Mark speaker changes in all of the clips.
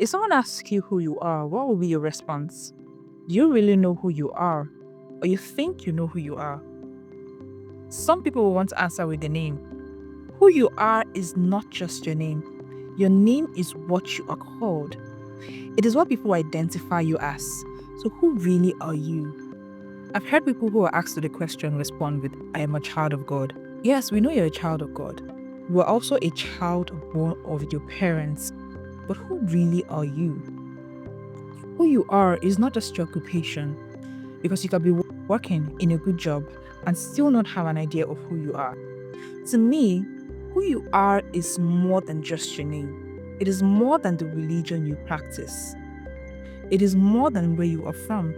Speaker 1: If someone asks you who you are, what will be your response? Do you really know who you are? Or you think you know who you are? Some people will want to answer with the name. Who you are is not just your name. Your name is what you are called. It is what people identify you as. So who really are you? I've heard people who are asked the question respond with, I am a child of God. Yes, we know you're a child of God. You are also a child born of your parents. But who really are you? Who you are is not just your occupation, because you can be working in a good job and still not have an idea of who you are. To me, who you are is more than just your name. It is more than the religion you practice. It is more than where you are from.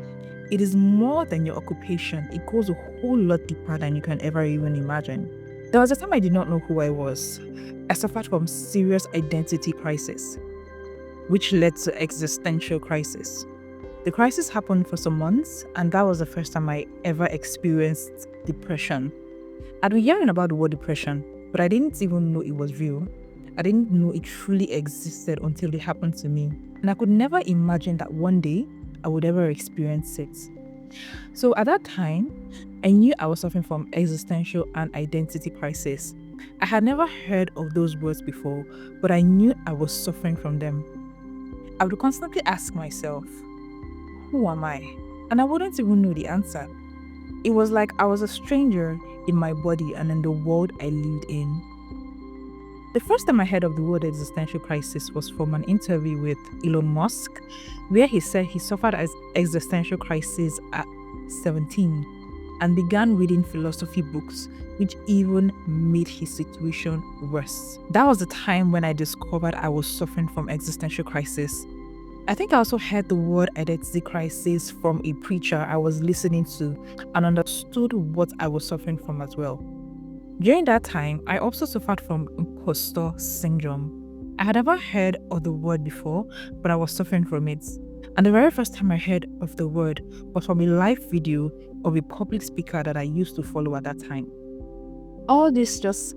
Speaker 1: It is more than your occupation. It goes a whole lot deeper than you can ever even imagine. There was a time I did not know who I was. I suffered from serious identity crisis, which led to existential crisis. The crisis happened for some months, and that was the first time I ever experienced depression. I'd been hearing about the word depression, but I didn't even know it was real. I didn't know it truly existed until it happened to me. And I could never imagine that one day I would ever experience it. So at that time, I knew I was suffering from existential and identity crisis. I had never heard of those words before, but I knew I was suffering from them. I would constantly ask myself, who am I? And I wouldn't even know the answer. It was like I was a stranger in my body and in the world I lived in. The first time I heard of the word existential crisis was from an interview with Elon Musk, where he said he suffered an existential crisis at 17 and began reading philosophy books, which even made his situation worse. That was the time when I discovered I was suffering from existential crisis. I think I also heard the word identity crisis from a preacher I was listening to and understood what I was suffering from as well. During that time, I also suffered from imposter syndrome. I had never heard of the word before, but I was suffering from it. And the very first time I heard of the word was from a live video of a public speaker that I used to follow at that time. All this just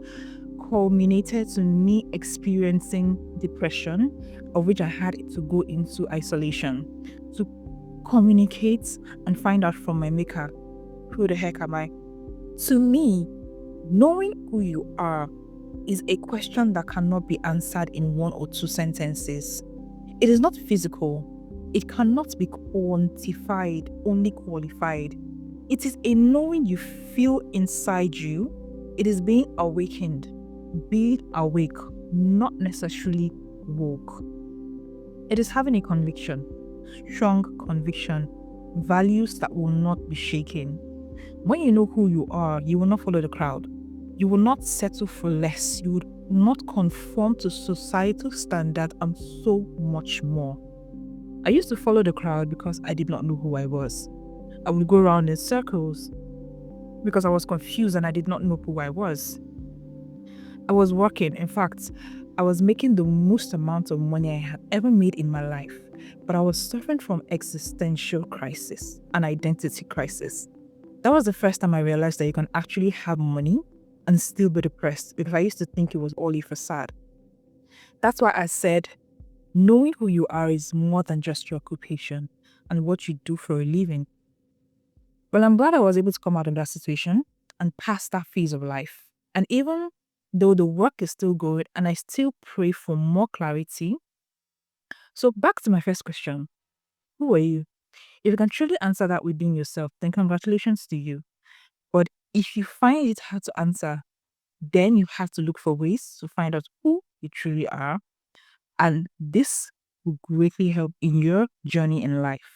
Speaker 1: culminated to me experiencing depression, of which I had to go into isolation to communicate and find out from my maker, who the heck am I? To me, knowing who you are is a question that cannot be answered in one or two sentences. It is not physical. It cannot be quantified, only qualified. It is a knowing you feel inside you. It is being awakened, being awake, not necessarily woke. It is having a conviction, strong conviction, values that will not be shaken. When you know who you are, you will not follow the crowd. You will not settle for less. You would not conform to societal standard and so much more. I used to follow the crowd because I did not know who I was. I would go around in circles because I was confused and I did not know who I was. I was working. In fact, I was making the most amount of money I had ever made in my life, but I was suffering from existential crisis and identity crisis. That was the first time I realized that you can actually have money and still be depressed, because I used to think it was all a facade. That's why I said, knowing who you are is more than just your occupation and what you do for a living. Well, I'm glad I was able to come out of that situation and pass that phase of life. And even though the work is still going and I still pray for more clarity. So back to my first question, who are you? If you can truly answer that within yourself, then congratulations to you. But if you find it hard to answer, then you have to look for ways to find out who you truly are. And this will greatly help in your journey in life.